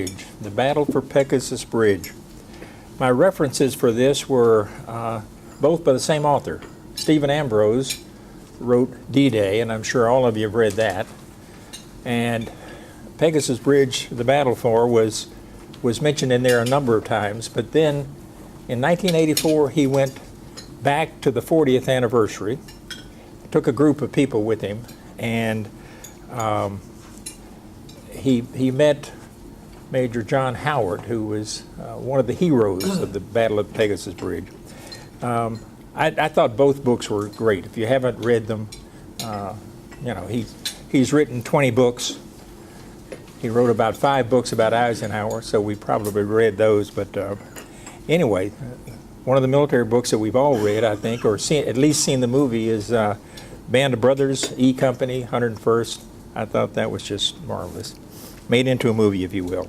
The Battle for Pegasus Bridge. My references for this were both by the same author. Stephen Ambrose wrote D-Day, and I'm sure all of you have read that. And Pegasus Bridge, the battle for, was mentioned in there a number of times. But then in 1984, he went back to the 40th anniversary, took a group of people with him, and he met Major John Howard, who was one of the heroes of the Battle of Pegasus Bridge. I thought both books were great. If you haven't read them, he's written 20 books. He wrote about 5 books about Eisenhower, so we probably read those. But anyway, one of the military books that we've all read, I think, or at least seen the movie, is Band of Brothers, E Company, 101st. I thought that was just marvelous. Made into a movie, if you will.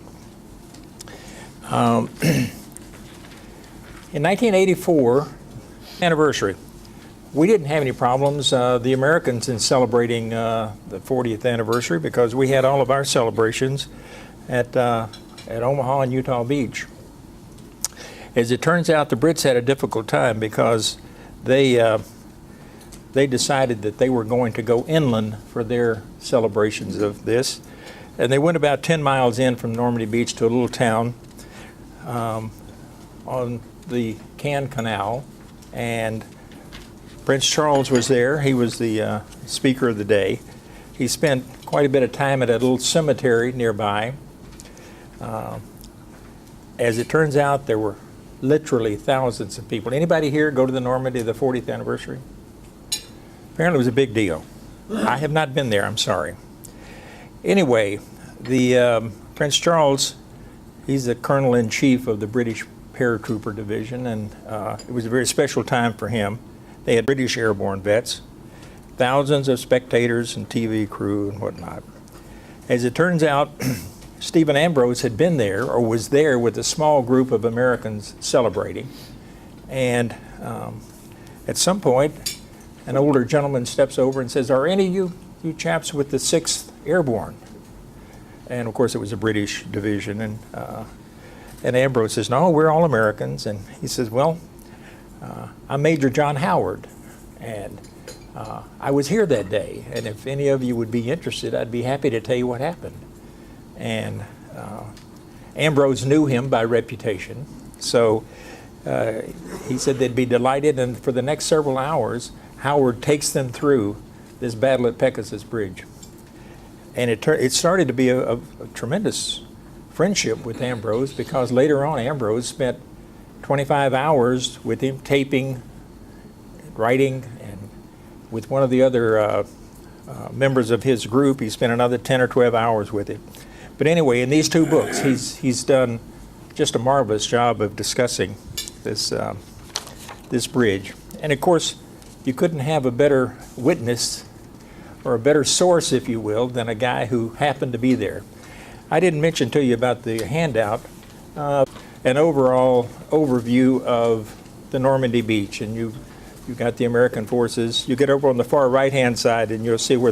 In 1984 anniversary, we didn't have any problems, the Americans, in celebrating the 40th anniversary, because we had all of our celebrations at Omaha and Utah Beach. As it turns out, the Brits had a difficult time because they decided that they were going to go inland for their celebrations of this. And they went about 10 miles in from Normandy Beach to a little town on the Caen Canal. And Prince Charles was there. He was the speaker of the day. He spent quite a bit of time at a little cemetery nearby. As it turns out, there were literally thousands of people. Anybody here go to the Normandy, the 40th anniversary? Apparently it was a big deal. I have not been there, I'm sorry. Anyway, the Prince Charles, he's the colonel-in-chief of the British Paratrooper Division, and it was a very special time for him. They had British airborne vets, thousands of spectators and TV crew and whatnot. As it turns out, Stephen Ambrose had been there, or was there, with a small group of Americans celebrating. And at some point, an older gentleman steps over and says, "Are any of you chaps with the 6th Airborne?" And of course it was a British division, and Ambrose says, "No, we're all Americans." And he says, "Well, I'm Major John Howard, and I was here that day, and if any of you would be interested, I'd be happy to tell you what happened." And Ambrose knew him by reputation, so he said they'd be delighted, and for the next several hours, Howard takes them through this battle at Pegasus Bridge. And it started to be a tremendous friendship with Ambrose, because later on Ambrose spent 25 hours with him, taping, writing, and with one of the other members of his group, he spent another 10 or 12 hours with him. But anyway, in these 2 books, he's done just a marvelous job of discussing this bridge. And of course, you couldn't have a better witness, or a better source, if you will, than a guy who happened to be there. I didn't mention to you about the handout, an overall overview of the Normandy Beach, and you got the American forces. You get over on the far right-hand side, and you'll see where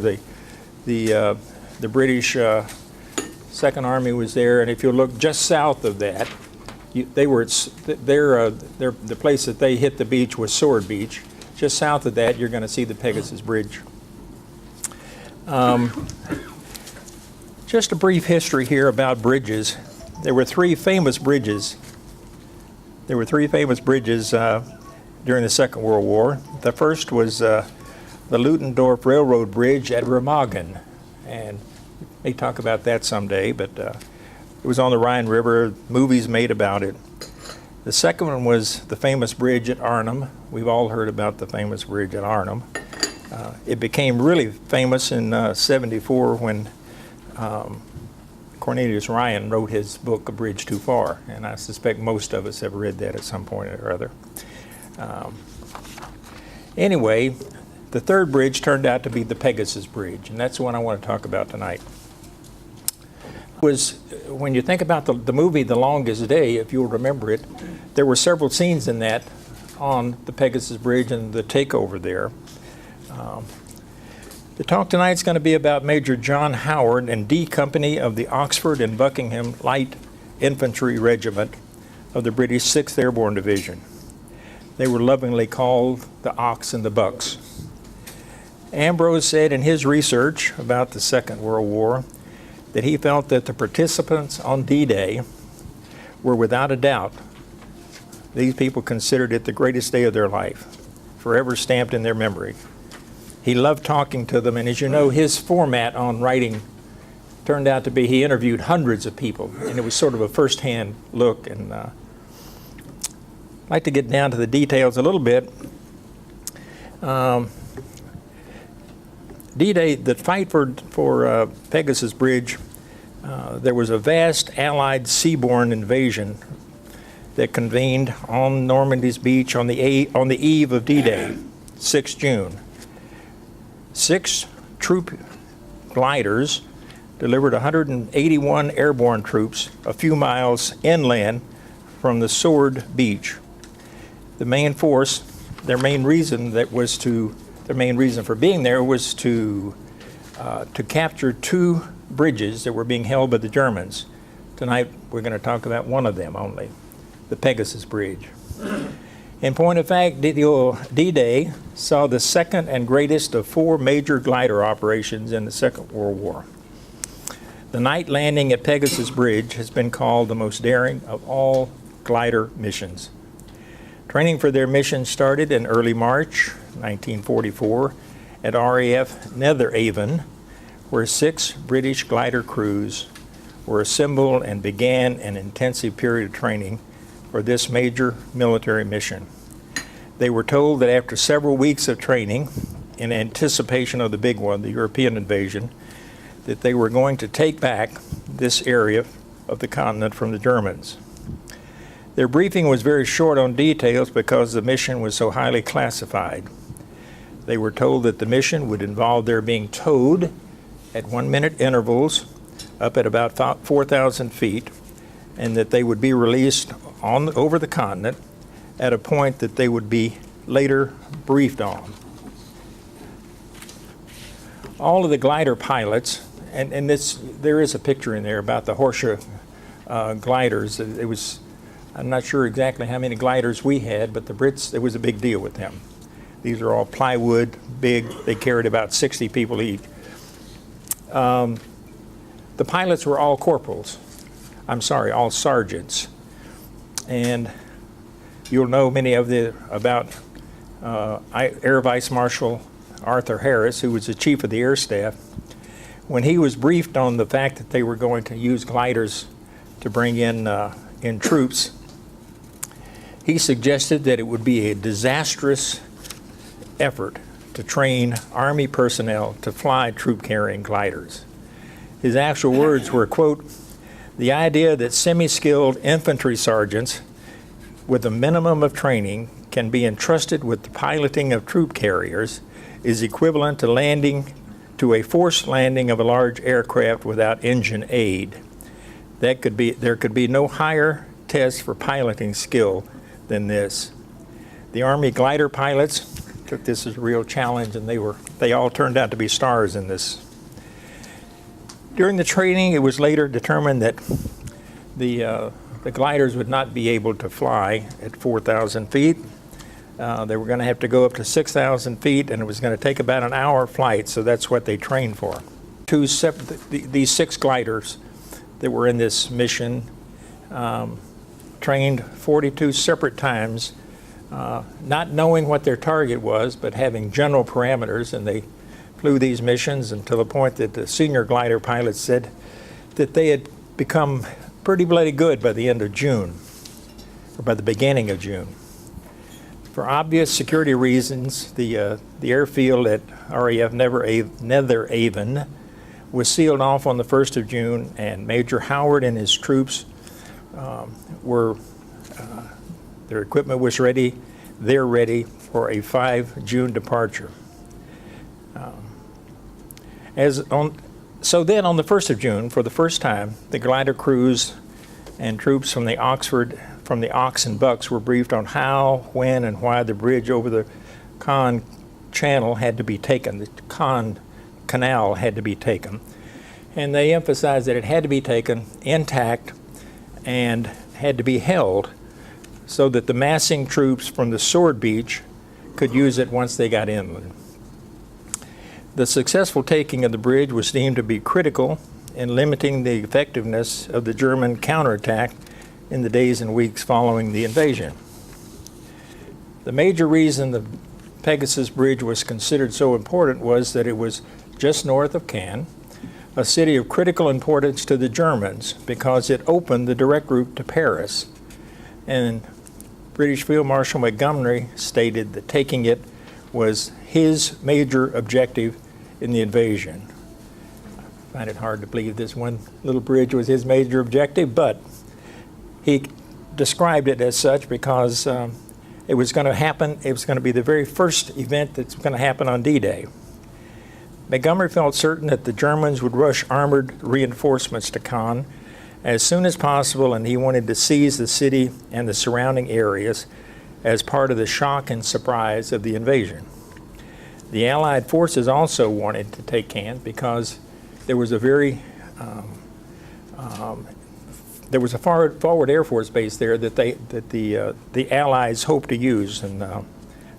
the British Second Army was there. And if you look just south of that, the place that they hit the beach was Sword Beach. Just south of that, you're going to see the Pegasus Bridge. Just a brief history here about bridges. There were 3 famous bridges. There were 3 famous bridges during the Second World War. The first was the Ludendorff Railroad Bridge at Remagen, and we may talk about that someday, but it was on the Rhine River, movies made about it. The second one was the famous bridge at Arnhem. We've all heard about the famous bridge at Arnhem. It became really famous in '74 when Cornelius Ryan wrote his book, A Bridge Too Far, and I suspect most of us have read that at some point or other. Anyway, the third bridge turned out to be the Pegasus Bridge, and that's the one I want to talk about tonight. When you think about the movie The Longest Day, if you'll remember it, there were several scenes in that on the Pegasus Bridge and the takeover there. The talk tonight is going to be about Major John Howard and D Company of the Oxford and Buckingham Light Infantry Regiment of the British 6th Airborne Division. They were lovingly called the Ox and the Bucks. Ambrose said in his research about the Second World War that he felt that the participants on D-Day were without a doubt, these people considered it the greatest day of their life, forever stamped in their memory. He loved talking to them, and as you know, his format on writing turned out to be he interviewed hundreds of people, and it was sort of a first-hand look. And I'd like to get down to the details a little bit. D-Day, the fight for Pegasus Bridge, there was a vast Allied seaborne invasion that convened on Normandy's beach on the eve of D-Day, 6 June. 6 troop gliders delivered 181 airborne troops a few miles inland from the Sword Beach. The main force, their main reason for being there was to capture 2 bridges that were being held by the Germans. Tonight we're going to talk about one of them only, the Pegasus Bridge. In point of fact, D-Day saw the second and greatest of 4 major glider operations in the Second World War. The night landing at Pegasus Bridge has been called the most daring of all glider missions. Training for their mission started in early March 1944 at RAF Netheravon, where 6 British glider crews were assembled and began an intensive period of training for this major military mission. They were told that after several weeks of training, in anticipation of the big one, the European invasion, that they were going to take back this area of the continent from the Germans. Their briefing was very short on details because the mission was so highly classified. They were told that the mission would involve their being towed at 1-minute intervals up at about 4,000 feet, and that they would be released over the continent at a point that they would be later briefed on. All of the glider pilots, and there is a picture in there about the Horseshoe gliders. I'm not sure exactly how many gliders we had, but the Brits, it was a big deal with them. These are all plywood, big. They carried about 60 people each. The pilots were all corporals. All sergeants. And you'll know many of about Air Vice Marshal Arthur Harris, who was the chief of the Air Staff. When he was briefed on the fact that they were going to use gliders to bring in troops, he suggested that it would be a disastrous effort to train Army personnel to fly troop-carrying gliders. His actual words were, quote, "The idea that semi-skilled infantry sergeants with a minimum of training can be entrusted with the piloting of troop carriers is equivalent to a forced landing of a large aircraft without engine aid. There could be no higher test for piloting skill than this." The Army glider pilots took this as a real challenge, and they all turned out to be stars in this. During the training, it was later determined that the gliders would not be able to fly at 4,000 feet. They were going to have to go up to 6,000 feet, and it was going to take about an hour flight, so that's what they trained for. These 6 gliders that were in this mission trained 42 separate times, not knowing what their target was, but having general parameters, and they flew these missions until the point that the senior glider pilots said that they had become pretty bloody good by the end of June, or by the beginning of June. For obvious security reasons, the airfield at RAF Netheravon was sealed off on the 1st of June, and Major Howard and his troops their equipment was ready. They're ready for a 5 June departure. So then on the 1st of June, for the first time, the glider crews and troops from the Ox and Bucks were briefed on how, when, and why the bridge over the Caen Channel had to be taken, the Caen Canal had to be taken. And they emphasized that it had to be taken intact and had to be held so that the massing troops from the Sword Beach could use it once they got inland. The successful taking of the bridge was deemed to be critical in limiting the effectiveness of the German counterattack in the days and weeks following the invasion. The major reason the Pegasus Bridge was considered so important was that it was just north of Caen, a city of critical importance to the Germans because it opened the direct route to Paris. And British Field Marshal Montgomery stated that taking it was his major objective in the invasion. I find it hard to believe this one little bridge was his major objective, but he described it as such because it was going to happen. It was going to be the very first event that's going to happen on D-Day. Montgomery felt certain that the Germans would rush armored reinforcements to Caen as soon as possible, and he wanted to seize the city and the surrounding areas as part of the shock and surprise of the invasion. The Allied forces also wanted to take Caen because there was a forward Air Force base there that the Allies hoped to use, and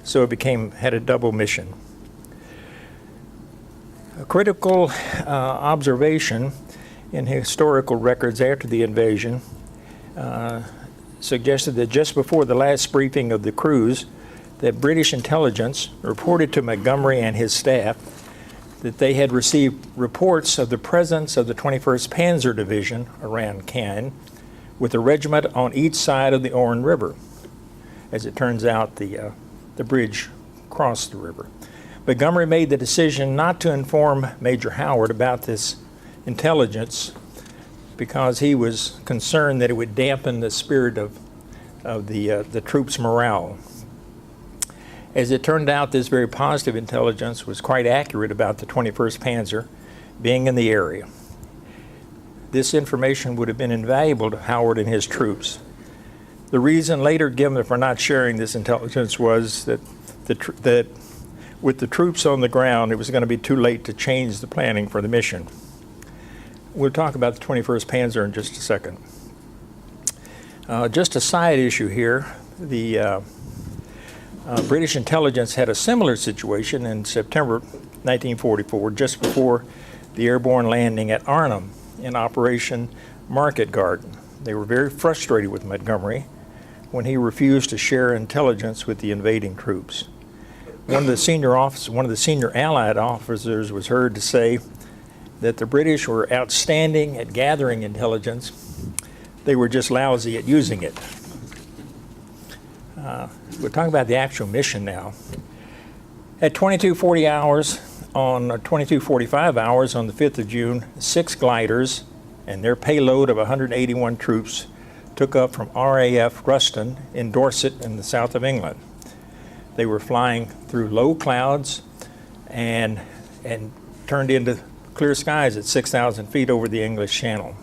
so it had a double mission. A critical observation in historical records after the invasion suggested that just before the last briefing of the crews, that British intelligence reported to Montgomery and his staff that they had received reports of the presence of the 21st Panzer Division around Caen with a regiment on each side of the Orne River. As it turns out, the bridge crossed the river. Montgomery made the decision not to inform Major Howard about this intelligence because he was concerned that it would dampen the spirit of the troops' morale. As it turned out, this very positive intelligence was quite accurate about the 21st Panzer being in the area. This information would have been invaluable to Howard and his troops. The reason later given for not sharing this intelligence was that with the troops on the ground, it was going to be too late to change the planning for the mission. We'll talk about the 21st Panzer in just a second. Just a side issue here, the British intelligence had a similar situation in September 1944, just before the airborne landing at Arnhem in Operation Market Garden. They were very frustrated with Montgomery when he refused to share intelligence with the invading troops. One of the senior Allied officers was heard to say that the British were outstanding at gathering intelligence. They were just lousy at using it. We're talking about the actual mission now. At 22:45 hours on the 5th of June, 6 gliders and their payload of 181 troops took up from RAF Ruston in Dorset in the south of England. They were flying through low clouds and turned into clear skies at 6,000 feet over the English Channel.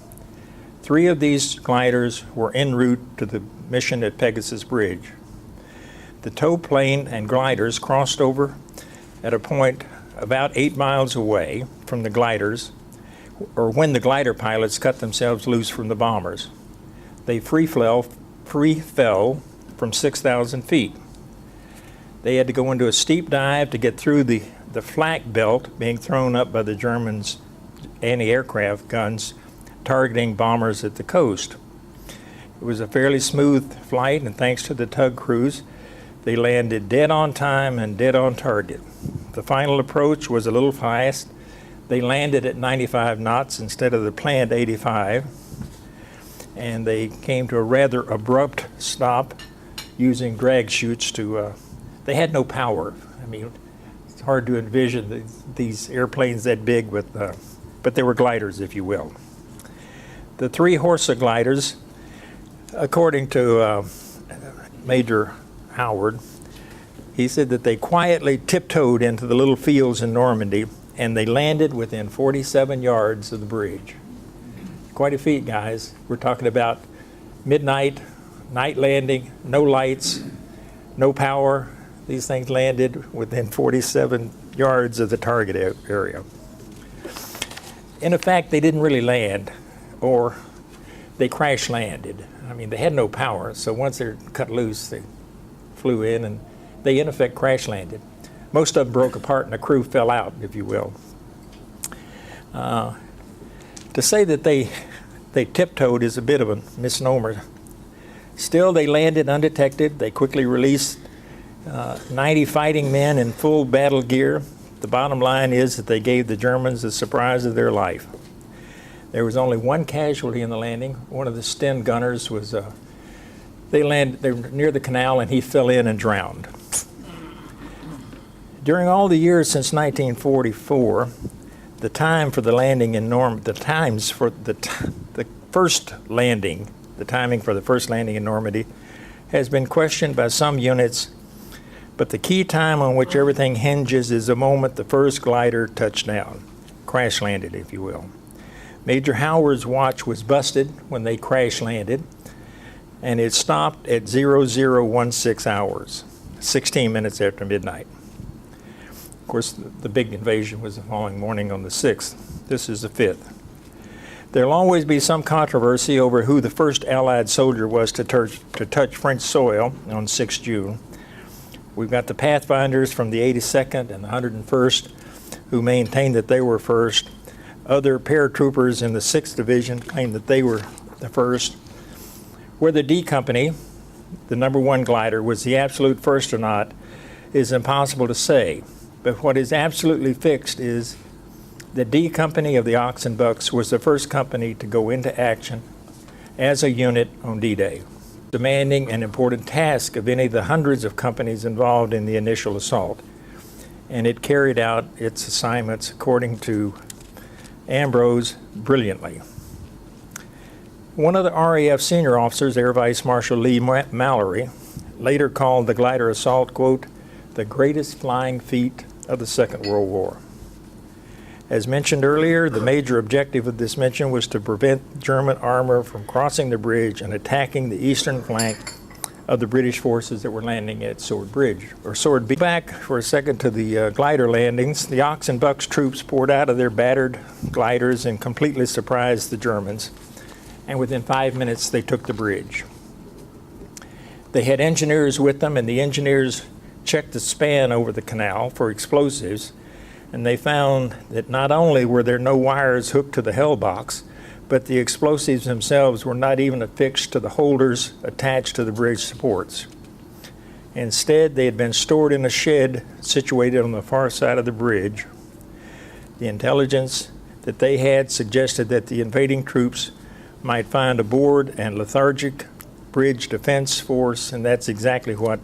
3 of these gliders were en route to the mission at Pegasus Bridge. The tow plane and gliders crossed over at a point about 8 miles away from the gliders, or when the glider pilots cut themselves loose from the bombers. They free fell from 6,000 feet. They had to go into a steep dive to get through the flak belt being thrown up by the Germans' anti-aircraft guns targeting bombers at the coast. It was a fairly smooth flight, and thanks to the tug crews, they landed dead on time and dead on target. The final approach was a little fast. They landed at 95 knots instead of the planned 85, and they came to a rather abrupt stop using drag chutes they had no power. I mean, it's hard to envision these airplanes that big but they were gliders, if you will. The 3 Horsa gliders, according to Major Howard, he said that they quietly tiptoed into the little fields in Normandy and they landed within 47 yards of the bridge. Quite a feat, guys. We're talking about midnight, night landing, no lights, no power. These things landed within 47 yards of the target area. In effect, they didn't really land, or they crash landed. I mean, they had no power, so once they're cut loose, they flew in and they in effect crash landed. Most of them broke apart and the crew fell out, if you will. To say that they tiptoed is a bit of a misnomer. Still, they landed undetected. They quickly released 90 fighting men in full battle gear. The bottom line is that they gave the Germans the surprise of their life. There was only one casualty in the landing. One of the Sten gunners was, they were near the canal and he fell in and drowned. During all the years since 1944, the time for the landing in the first landing, the timing for the first landing in Normandy has been questioned by some units, but the key time on which everything hinges is the moment the first glider touched down, crash landed, if you will. Major Howard's watch was busted when they crash landed, and it stopped at 0016 hours, 16 minutes after midnight. Of course, the big invasion was the following morning on the 6th. This is the 5th. There'll always be some controversy over who the first Allied soldier was to touch French soil on 6 June. We've got the Pathfinders from the 82nd and the 101st who maintained that they were first. Other paratroopers in the 6th Division claimed that they were the first. Whether D Company, the number 1 glider, was the absolute first or not is impossible to say. But what is absolutely fixed is that D Company of the Ox and Bucks was the first company to go into action as a unit on D-Day, demanding an important task of any of the hundreds of companies involved in the initial assault. And it carried out its assignments according to Ambrose brilliantly. One of the RAF senior officers, Air Vice Marshal Lee Mallory, later called the glider assault, quote, the greatest flying feat of the Second World War. As mentioned earlier, the major objective of this mission was to prevent German armor from crossing the bridge and attacking the eastern flank of the British forces that were landing at Sword Bridge, or Sword B. Back for a second to the glider landings. The Ox and Bucks troops poured out of their battered gliders and completely surprised the Germans. And within 5 minutes, they took the bridge. They had engineers with them, and the engineers checked the span over the canal for explosives, and they found that not only were there no wires hooked to the hell box, but the explosives themselves were not even affixed to the holders attached to the bridge supports. Instead, they had been stored in a shed situated on the far side of the bridge. The intelligence that they had suggested that the invading troops might find a bored and lethargic bridge defense force, and that's exactly what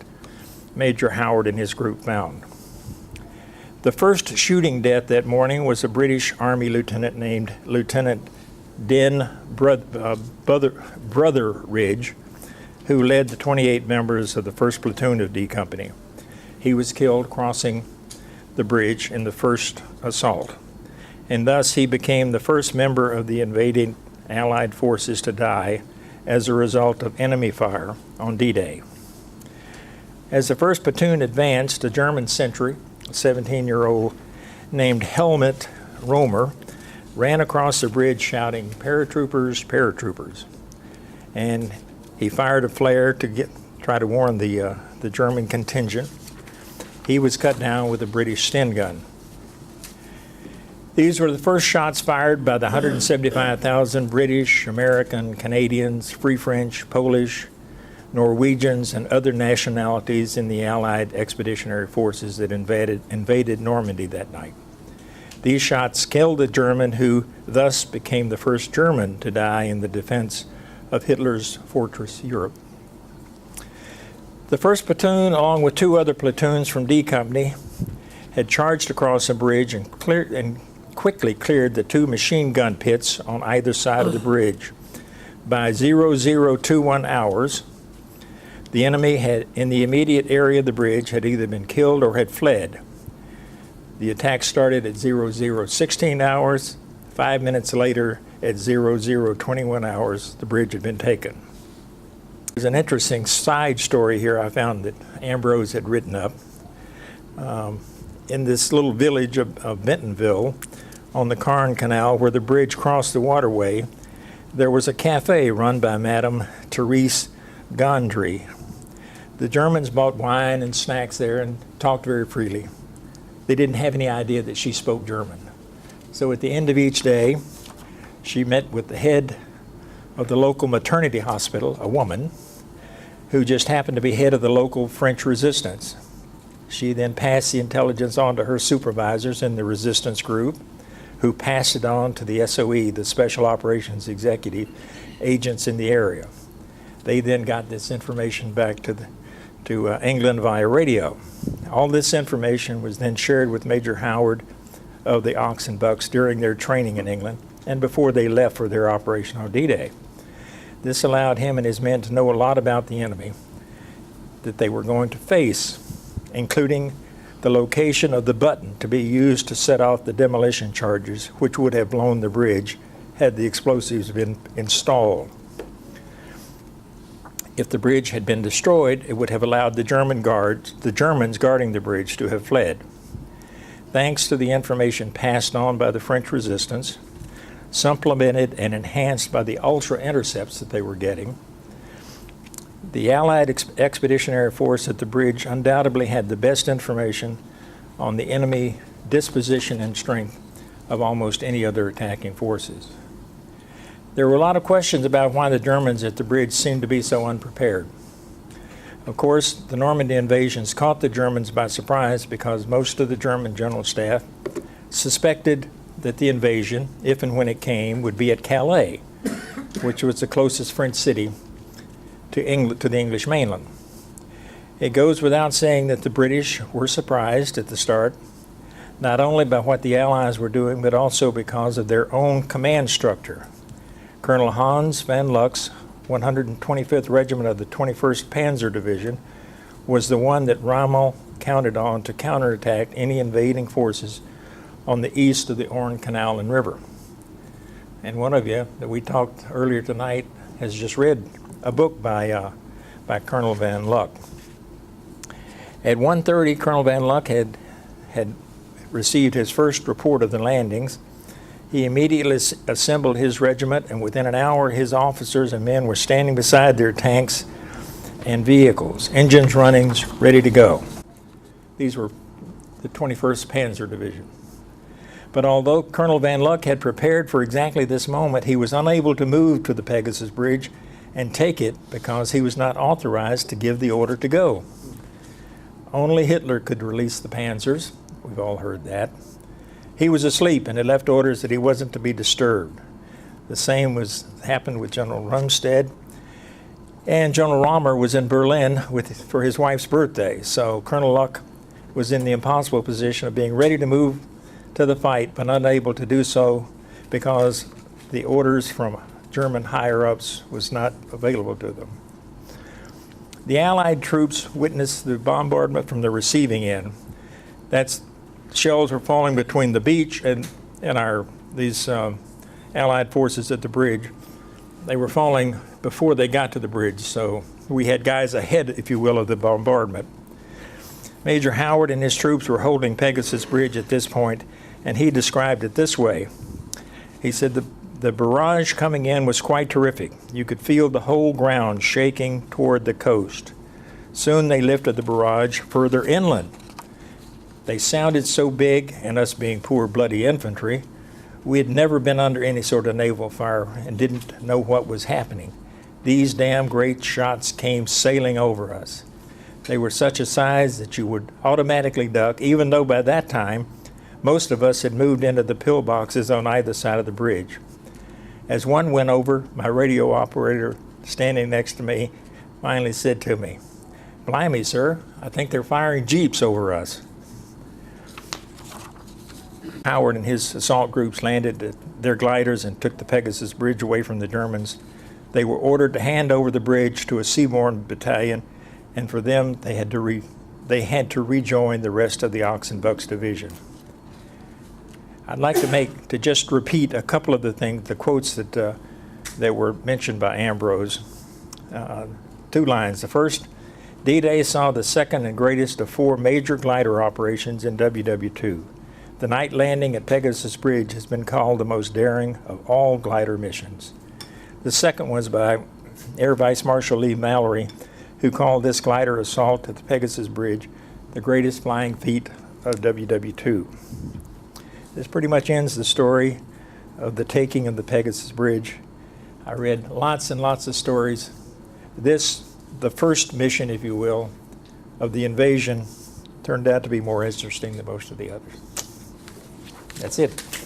Major Howard and his group found. The first shooting death that morning was a British Army lieutenant named Lieutenant Den Brotheridge, who led the 28 members of the 1st Platoon of D Company. He was killed crossing the bridge in the first assault, and thus he became the first member of the invading Allied forces to die as a result of enemy fire on D-Day. As the 1st Platoon advanced, a German sentry, a 17-year-old named Helmut Romer, ran across the bridge shouting, "Paratroopers, paratroopers." And he fired a flare to try to warn the German contingent. He was cut down with a British Sten gun. These were the first shots fired by the 175,000 British, American, Canadians, Free French, Polish, Norwegians, and other nationalities in the Allied expeditionary forces that invaded Normandy that night. These shots killed a German who thus became the first German to die in the defense of Hitler's fortress Europe. The 1st Platoon, along with 2 other platoons from D Company, had charged across a bridge and quickly cleared the 2 machine gun pits on either side of the bridge. By 0021 hours, the enemy in the immediate area of the bridge had either been killed or had fled. The attack started at 0016 hours. 5 minutes later, at 0021 hours, the bridge had been taken. There's an interesting side story here I found that Ambrose had written up. In this little village of Bentonville, on the Cairn Canal, where the bridge crossed the waterway, there was a cafe run by Madame Therese Gondry. The Germans bought wine and snacks there and talked very freely. They didn't have any idea that she spoke German. So at the end of each day, she met with the head of the local maternity hospital, a woman, who just happened to be head of the local French resistance. She then passed the intelligence on to her supervisors in the resistance group, who passed it on to the SOE, the Special Operations Executive agents in the area. They then got this information back to England via radio. All this information was then shared with Major Howard of the Ox and Bucks during their training in England and before they left for their operation on D-Day. This allowed him and his men to know a lot about the enemy that they were going to face, including the location of the button to be used to set off the demolition charges, which would have blown the bridge had the explosives been installed. If the bridge had been destroyed, it would have allowed the Germans guarding the bridge to have fled. Thanks to the information passed on by the French resistance, supplemented and enhanced by the ultra intercepts that they were getting, the Allied Expeditionary Force at the bridge undoubtedly had the best information on the enemy disposition and strength of almost any other attacking forces. There were a lot of questions about why the Germans at the bridge seemed to be so unprepared. Of course, the Normandy invasions caught the Germans by surprise because most of the German general staff suspected that the invasion, if and when it came, would be at Calais, which was the closest French city to the English mainland. It goes without saying that the British were surprised at the start, not only by what the Allies were doing, but also because of their own command structure. Colonel Hans van Luck's 125th Regiment of the 21st Panzer Division was the one that Rommel counted on to counterattack any invading forces on the east of the Orne Canal and River. And one of you that we talked earlier tonight has just read a book by Colonel Van Luck. At 1:30, Colonel Van Luck had received his first report of the landings. He immediately assembled his regiment, and within an hour, his officers and men were standing beside their tanks and vehicles, engines running, ready to go. These were the 21st Panzer Division. But although Colonel Van Luck had prepared for exactly this moment, he was unable to move to the Pegasus Bridge and take it because he was not authorized to give the order to go. Only Hitler could release the panzers. We've all heard that. He was asleep and had left orders that he wasn't to be disturbed. The same happened with General Rundstedt, and General Rommel was in Berlin for his wife's birthday. So Colonel Luck was in the impossible position of being ready to move to the fight, but unable to do so because the orders from German higher-ups was not available to them. The Allied troops witnessed the bombardment from the receiving end. Shells were falling between the beach and these Allied forces at the bridge. They were falling before they got to the bridge, so we had guys ahead, if you will, of the bombardment. Major Howard and his troops were holding Pegasus Bridge at this point, and he described it this way. He said the barrage coming in was quite terrific. You could feel the whole ground shaking toward the coast. Soon they lifted the barrage further inland. They sounded so big, and us being poor bloody infantry, we had never been under any sort of naval fire and didn't know what was happening. These damn great shots came sailing over us. They were such a size that you would automatically duck, even though by that time most of us had moved into the pillboxes on either side of the bridge. As one went over, my radio operator standing next to me finally said to me, "Blimey, sir, I think they're firing jeeps over us." Howard and his assault groups landed their gliders and took the Pegasus Bridge away from the Germans. They were ordered to hand over the bridge to a seaborne battalion, and for them, they had to rejoin the rest of the Ox and Bucks division. I'd like to just repeat a couple of the quotes that were mentioned by Ambrose. Two lines. The first, D-Day saw the second and greatest of four major glider operations in WW2. The night landing at Pegasus Bridge has been called the most daring of all glider missions. The second was by Air Vice Marshal Lee Mallory, who called this glider assault at the Pegasus Bridge the greatest flying feat of WW2. This pretty much ends the story of the taking of the Pegasus Bridge. I read lots and lots of stories. This, the first mission, if you will, of the invasion, turned out to be more interesting than most of the others. That's it.